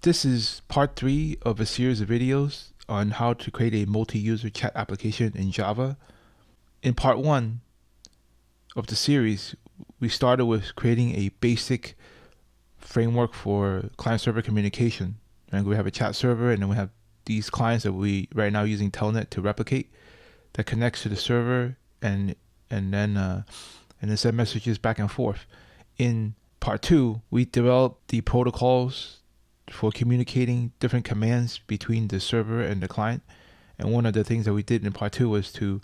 This is part 3 of a series of videos on how to create a multi-user chat application in Java. In part 1 of the series, we started with creating a basic framework for client-server communication. And we have a chat server, and then we have these clients that we right now using Telnet to replicate that connects to the server and then send messages back and forth. In part 2, we developed the protocols for communicating different commands between the server and the client. And one of the things that we did in part 2 was to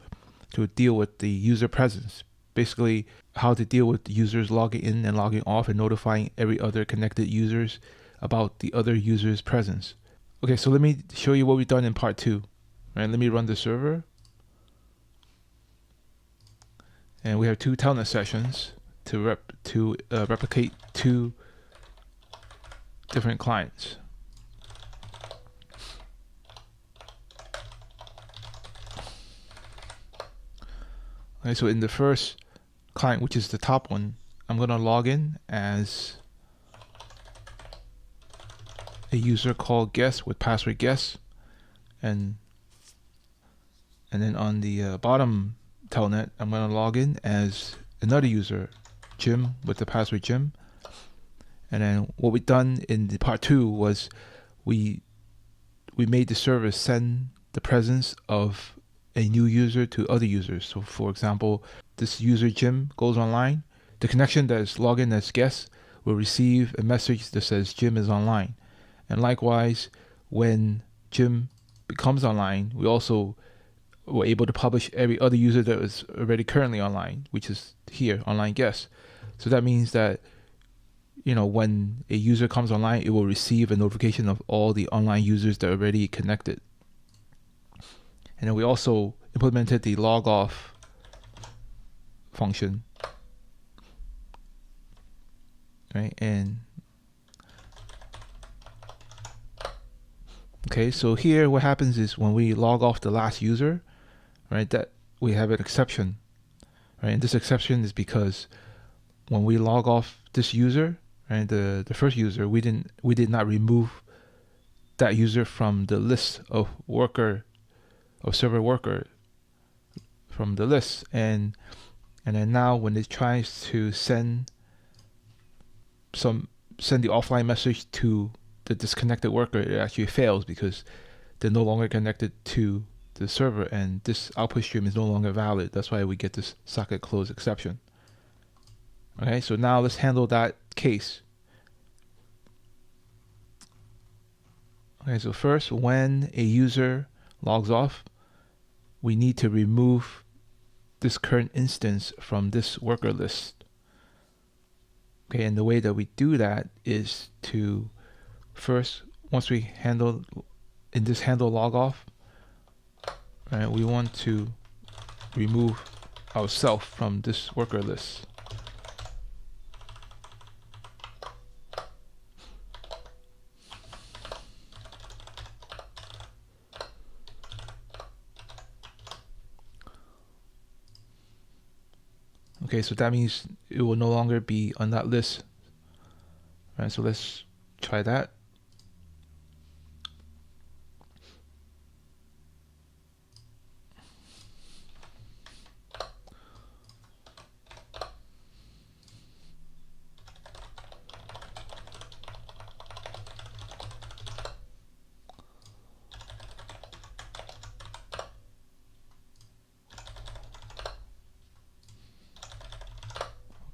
deal with the user presence. Basically, how to deal with the users logging in and logging off and notifying every other connected users about the other user's presence. Okay, so let me show you what we've done in part 2. Right, let me run the server. And we have 2 Telnet sessions to replicate 2 different clients. Okay, so in the first client, which is the top one, I'm going to log in as a user called guest with password guest, and then on the bottom Telnet, I'm going to log in as another user, Jim, with the password Jim. And then what we've done in the part 2 was we made the server send the presence of a new user to other users. So for example, this user Jim goes online. The connection that is logged in as guest will receive a message that says Jim is online. And likewise, when Jim becomes online, we also were able to publish every other user that was already currently online, which is here, online guest. So that means that when a user comes online, it will receive a notification of all the online users that are already connected. And then we also implemented the log off function. Right, and okay, so here what happens is when we log off the last user, right, that we have an exception. Right, and this exception is because when we log off this user, right, the first user, we did not remove that user from the list of server worker from the list, and then now when it tries to send the offline message to the disconnected worker, it actually fails because they're no longer connected to the server, and this output stream is no longer valid. That's why we get this socket close exception. Okay, so now let's handle that case. Okay, so first, when a user logs off, we need to remove this current instance from this worker list. Okay, and the way that we do that is to first, once we handle log off, right, we want to remove ourselves from this worker list. Okay, so that means it will no longer be on that list. Right, so let's try that.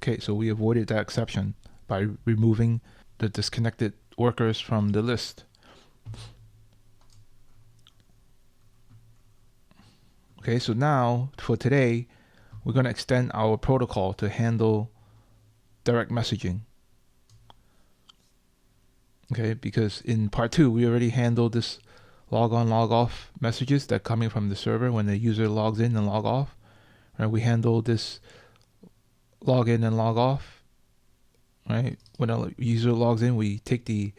Okay, so we avoided that exception by removing the disconnected workers from the list. Okay, so now for today, we're going to extend our protocol to handle direct messaging. Okay, because in part 2, we already handled this log on, log off messages that are coming from the server when the user logs in and log off. Right, we handled this log in and log off. Right, when a user logs in, we take the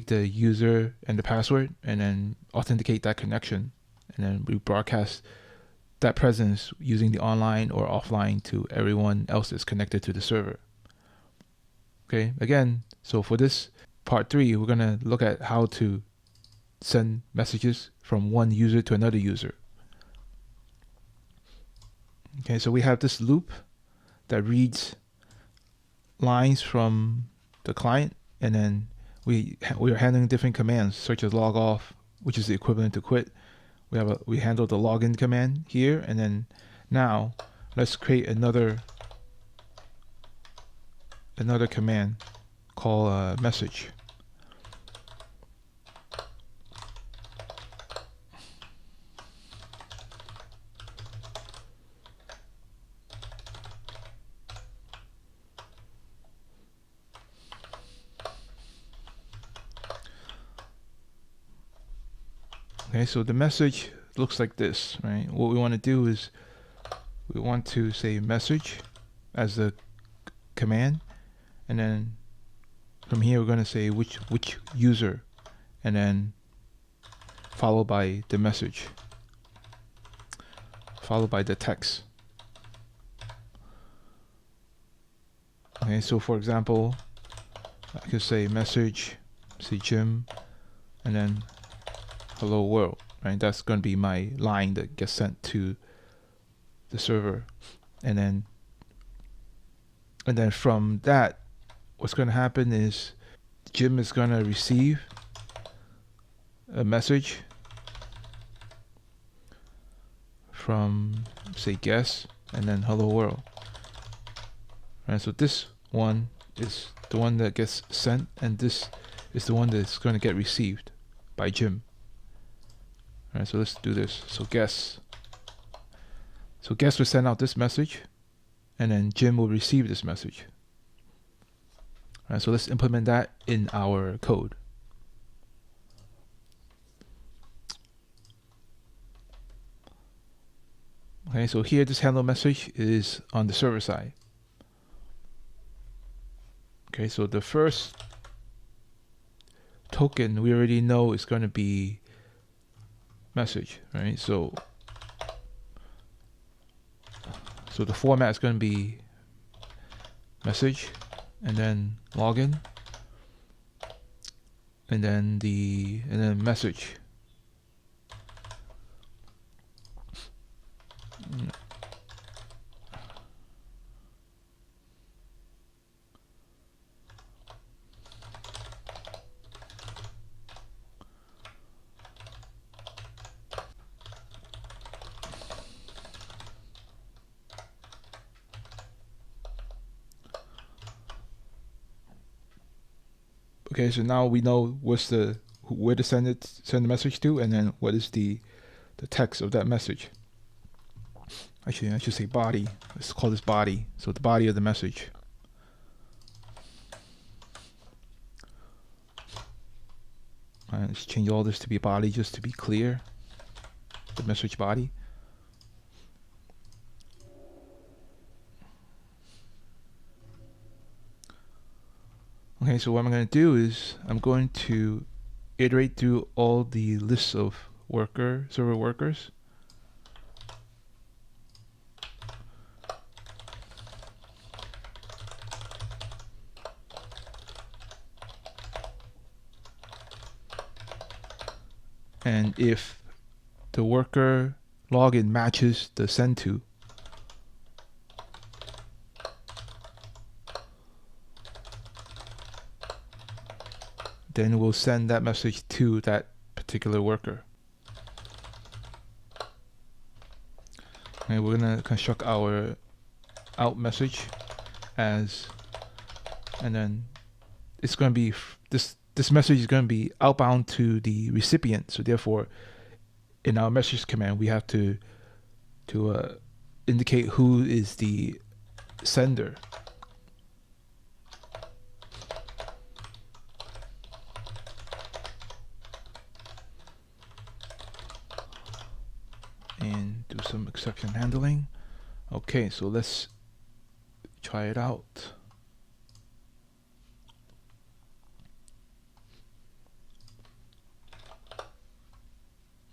user and the password and then authenticate that connection, and then we broadcast that presence using the online or offline to everyone else that's connected to the server. Okay, again, so for this part 3, we're going to look at how to send messages from one user to another user. Okay, so we have this loop that reads lines from the client, and then we are handling different commands such as log off, which is the equivalent to quit. We handle the login command here, and then now let's create another command called message. Okay, so the message looks like this, right? What we want to do is we want to say message as the command, and then from here we're going to say which user, and then followed by the message, followed by the text. Okay, so for example, I could say message, say Jim, and then hello world, right? That's going to be my line that gets sent to the server, and then from that, what's going to happen is Jim is going to receive a message from, say, guest, and then hello world. Right, so this one is the one that gets sent, and this is the one that's going to get received by Jim. Alright, so let's do this. So guest will send out this message, and then Jim will receive this message. Alright, so let's implement that in our code. Okay, so here this hello message is on the server side. Okay, so the first token we already know is going to be message, right? So the format is going to be message, and then login, and then message. Okay, so now we know where to send the message to, and then what is the text of that message. Actually, I should say body. Let's call this body. So the body of the message. Let's change all this to be body just to be clear. The message body. Okay, so what I'm going to do is I'm going to iterate through all the lists of server workers. And if the worker login matches the send to, then we'll send that message to that particular worker. And we're going to construct our out message and then it's going to be this message is going to be outbound to the recipient. So therefore, in our message command, we have to indicate who is the sender. And do some exception handling. Okay, so let's try it out.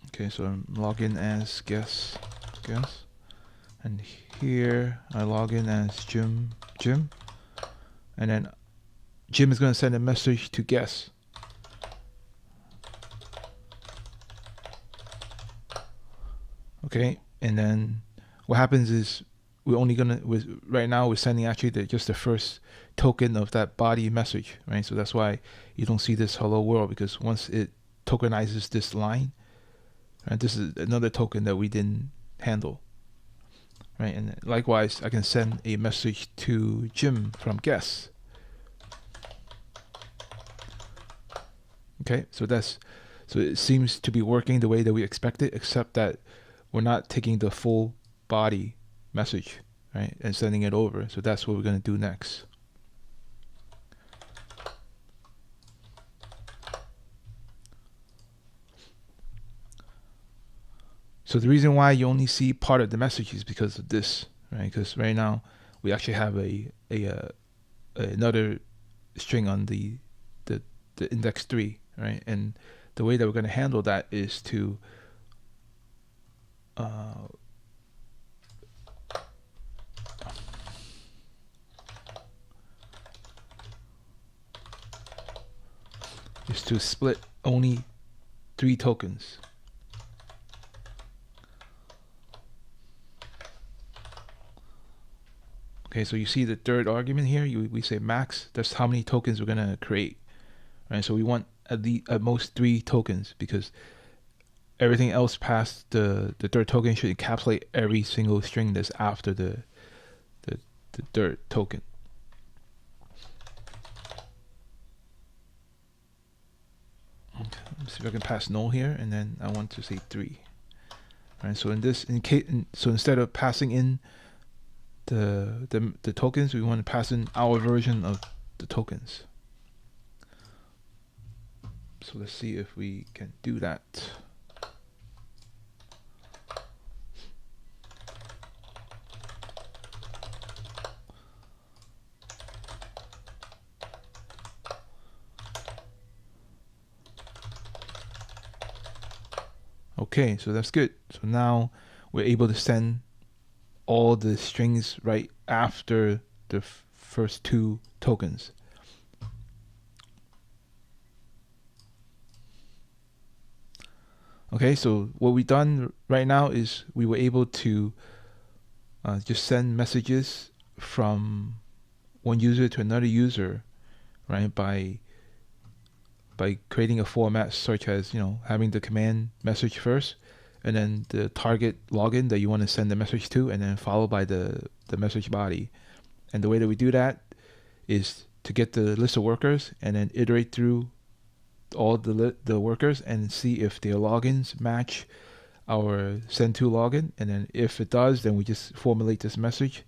Okay, so I'm logging as guest, and here I log in as Jim, and then Jim is going to send a message to guest. Okay, and then what happens is we're only gonna right now we're sending actually just the first token of that body message, right? So that's why you don't see this hello world, because once it tokenizes this line, right, this is another token that we didn't handle, right? And likewise, I can send a message to Jim from guest. Okay, so it seems to be working the way that we expected, except that we're not taking the full body message, right, and sending it over. So that's what we're going to do next. So the reason why you only see part of the message is because of this, right? Because right now we actually have another string on the index 3, right? And the way that we're going to handle that is to split only 3 tokens. Okay, so you see the third argument here. We say max. That's how many tokens we're gonna create, right? So we want at most 3 tokens, because everything else past the third token should encapsulate every single string that's after the third token. Okay, let's see if I can pass null here, and then I want to say 3. Right, so so instead of passing in the tokens, we want to pass in our version of the tokens. So let's see if we can do that. Okay, so that's good. So now we're able to send all the strings right after the first 2 tokens. Okay, so what we've done right now is we were able to just send messages from one user to another user, right, by creating a format such as, having the command message first, and then the target login that you want to send the message to, and then followed by the message body. And the way that we do that is to get the list of workers and then iterate through all the workers and see if their logins match our send to login. And then if it does, then we just formulate this message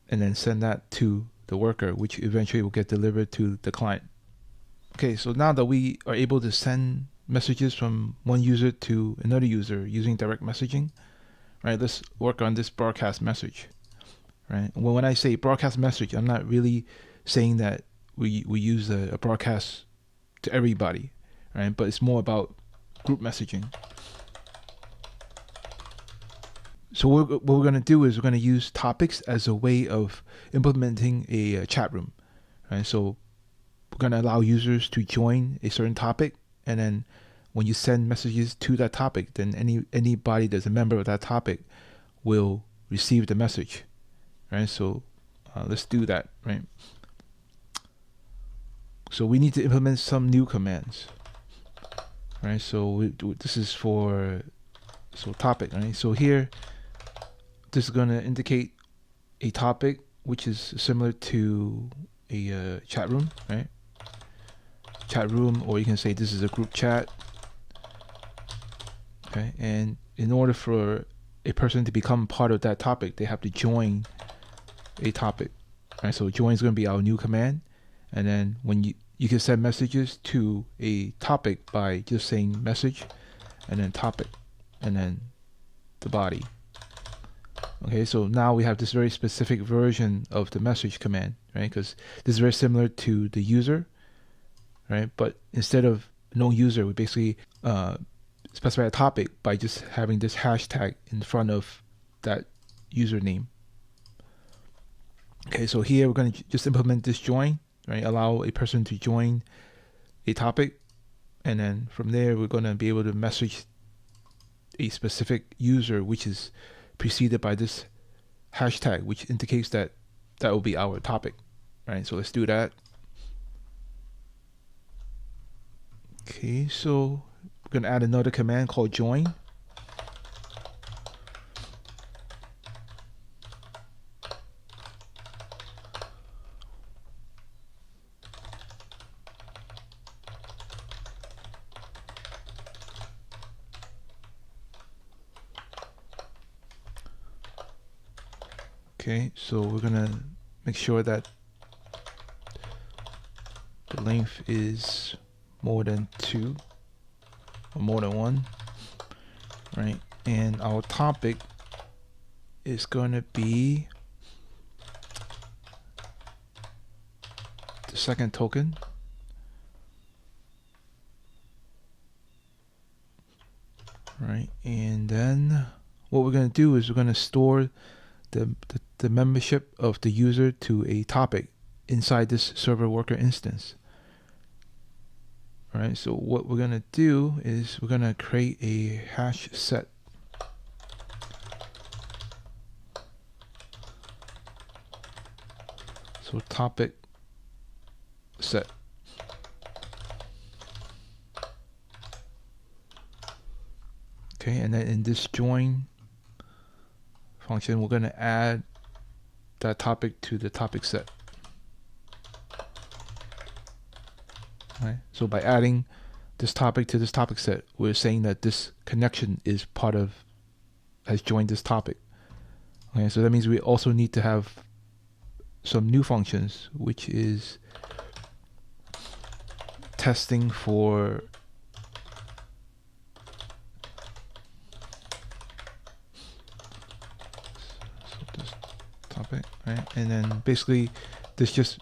and then send that to the worker, which eventually will get delivered to the client. Okay, so now that we are able to send messages from one user to another user using direct messaging, right, let's work on this broadcast message, right? Well, when I say broadcast message, I'm not really saying that we use a broadcast to everybody, right? But it's more about group messaging. So what we're going to do is we're going to use topics as a way of implementing a chat room, right? So we're going to allow users to join a certain topic, and then when you send messages to that topic, then anybody that's a member of that topic will receive the message, right? So let's do that, right? So we need to implement some new commands, right? So this is for topic, right? So here, this is going to indicate a topic which is similar to a chat room, right? Chat room, or you can say this is a group chat. Okay, and in order for a person to become part of that topic, they have to join a topic, right? So join is going to be our new command, and then when you can send messages to a topic by just saying message, and then topic, and then the body. Okay, so now we have this very specific version of the message command, right? Because this is very similar to the user, right? But instead of no user, we basically specify a topic by just having this hashtag in front of that username. Okay, so here we're going to just implement this join, right? Allow a person to join a topic, and then from there we're going to be able to message a specific user, which is preceded by this hashtag, which indicates that that will be our topic, right? So let's do that. Okay, so we're going to add another command called join. Okay, so we're gonna make sure that the length is more than 2 or more than 1, right? And our topic is gonna be the second token. Right, and then what we're gonna do is we're gonna store the membership of the user to a topic inside this server worker instance. All right, so what we're gonna do is we're gonna create a hash set. So topic set. Okay, and then in this join function, we're going to add that topic to the topic set. Right? So by adding this topic to this topic set, we're saying that this connection is has joined this topic. Okay, so that means we also need to have some new functions, which is testing for topic, right? And then basically this just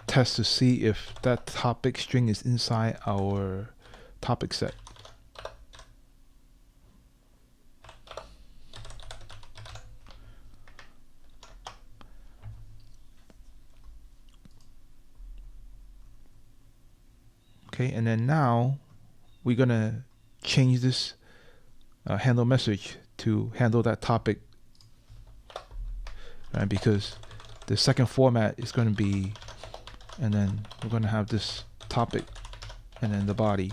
tests to see if that topic string is inside our topic set. Okay, and then now we're gonna change this handle message to handle that topic, right? Because the second format is going to be, and then we're going to have this topic and then the body,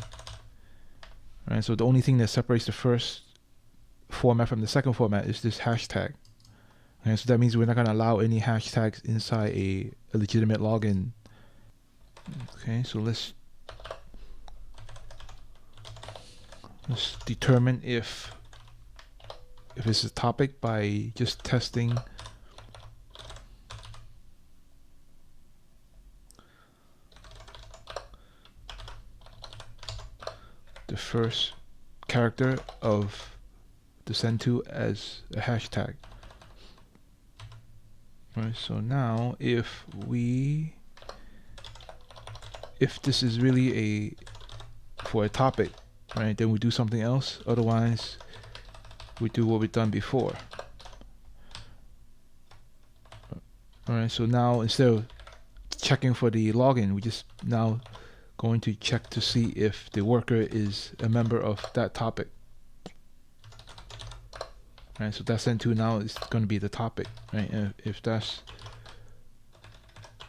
right? So the only thing that separates the first format from the second format is this hashtag. Okay, so that means we're not going to allow any hashtags inside a legitimate login. Okay, so let's determine if it's a topic by just testing the first character of the send to as a hashtag. Right, so now if this is really for a topic, right, then we do something else. Otherwise we do what we've done before. Alright, so now instead of checking for the login, we just now going to check to see if the worker is a member of that topic. Right, so that send to now is going to be the topic, right? And if that's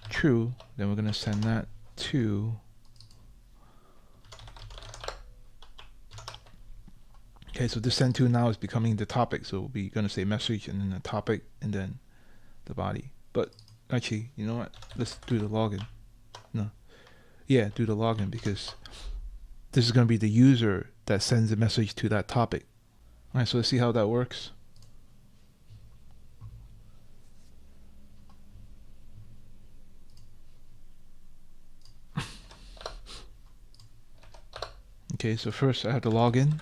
true, then we're going to send that to okay, so this send to now is becoming the topic, so we're going to say message and then the topic and then the body. But actually, you know what? Let's do the login. No. Yeah, do the login, because this is going to be the user that sends the message to that topic. Alright, so let's see how that works. Okay, so first I have to log in.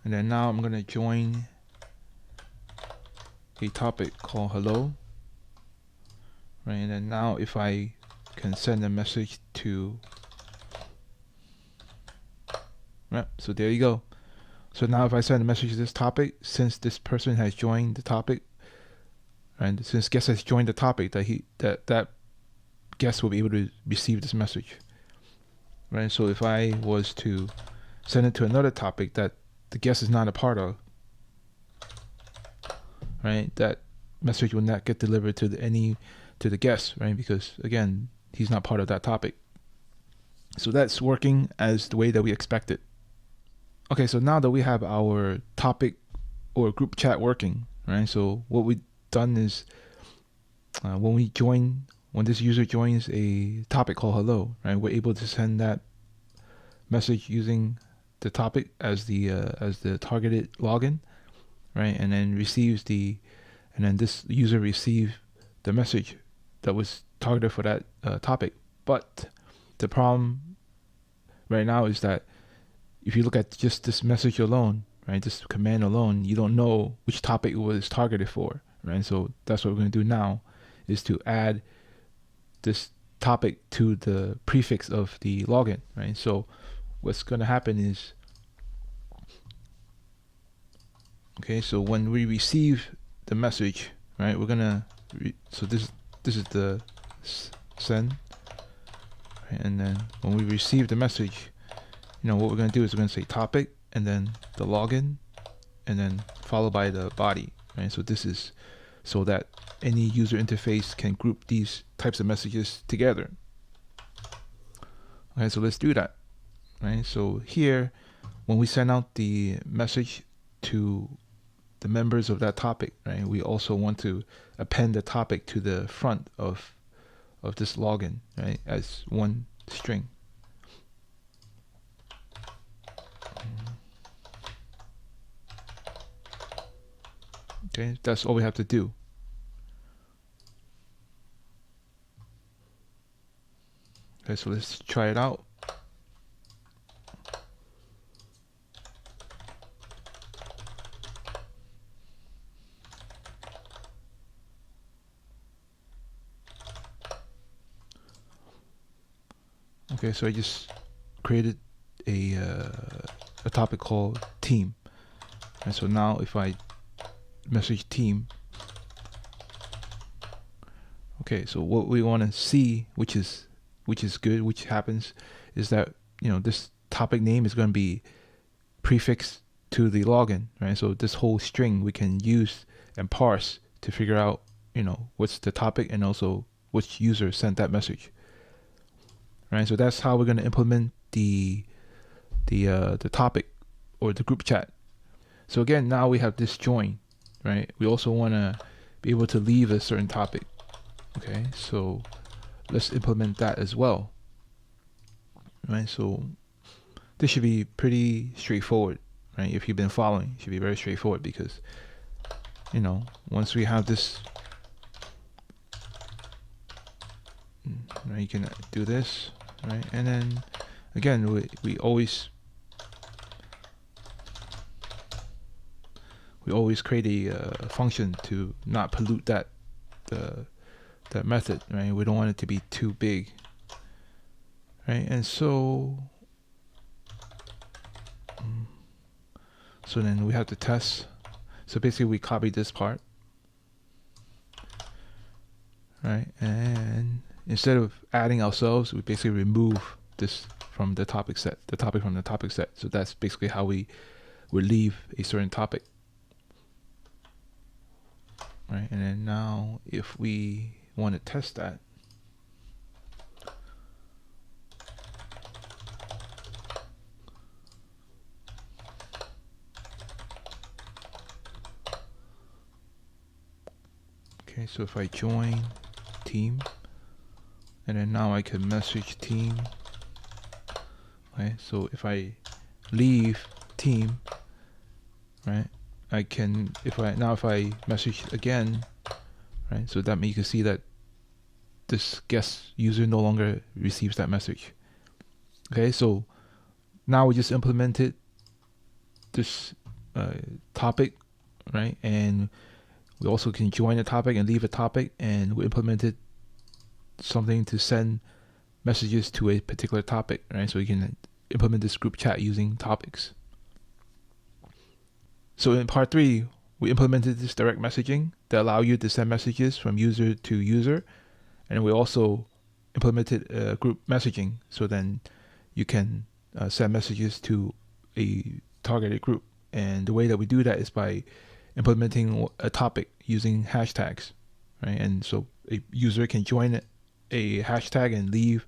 And then now I'm going to join a topic called hello. Right, and then now if I can send a message to, right, so there you go. So now if I send a message to this topic, since this person has joined the topic, and since guest has joined the topic, that guest will be able to receive this message, right? So if I was to send it to another topic that the guest is not a part of, right, that message will not get delivered to the guest, right? Because again, he's not part of that topic. So that's working as the way that we expected. Okay, so now that we have our topic or group chat working, right? So what we've done is when this user joins a topic called hello, right, we're able to send that message using the topic as the targeted login, right? And then this user receives the message that was targeted for that topic. But the problem right now is that if you look at just this message alone, right, this command alone, you don't know which topic it was targeted for, right? So that's what we're going to do now, is to add this topic to the prefix of the login, right? So what's going to happen is, okay, so when we receive the message, right, we're gonna so this is the send, right? And then when we receive the message, what we're gonna do is we're gonna say topic and then the login and then followed by the body, right? So this is so that any user interface can group these types of messages together. Okay, so let's do that, right? So here, when we send out the message to the members of that topic, right, we also want to append the topic to the front of this login, right, as one string. Okay, that's all we have to do. Okay, so let's try it out. Okay, so I just created a topic called team, and so now if I message team, okay, so what we want to see, which is good, which happens, is that this topic name is going to be prefixed to the login, right? So this whole string we can use and parse to figure out what's the topic and also which user sent that message. Right, so that's how we're going to implement the topic or the group chat. So again, now we have this join, right? We also want to be able to leave a certain topic. Okay, so let's implement that as well. Right, so this should be pretty straightforward, right? If you've been following, it should be very straightforward because once we have this, right, you can do this. Right, and then again we always create a function to not pollute that method, right? We don't want it to be too big, right? And so then we have to test. So basically we copy this part, right? And instead of adding ourselves, we basically remove this from the topic set, So that's basically how we would leave a certain topic. Right, and then now if we want to test that, okay, so if I join team, and then now I can message team. Okay, so if I leave team, right, I can if I message again, right, so that means you can see that this guest user no longer receives that message. Okay, so now we just implemented this topic, right, and we also can join a topic and leave a topic, and we implemented something to send messages to a particular topic, right? So we can implement this group chat using topics. So in part 3, we implemented this direct messaging that allow you to send messages from user to user. And we also implemented group messaging, so then you can send messages to a targeted group. And the way that we do that is by implementing a topic using hashtags, right? And so a user can join a hashtag and leave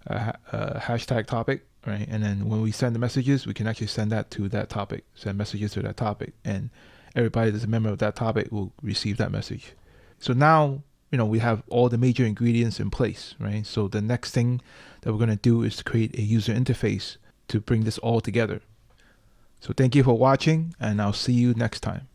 a hashtag topic, right? And then when we send the messages, we can actually send that to that topic, send messages to that topic, and everybody that's a member of that topic will receive that message. So now, we have all the major ingredients in place, right? So the next thing that we're going to do is to create a user interface to bring this all together. So thank you for watching, and I'll see you next time.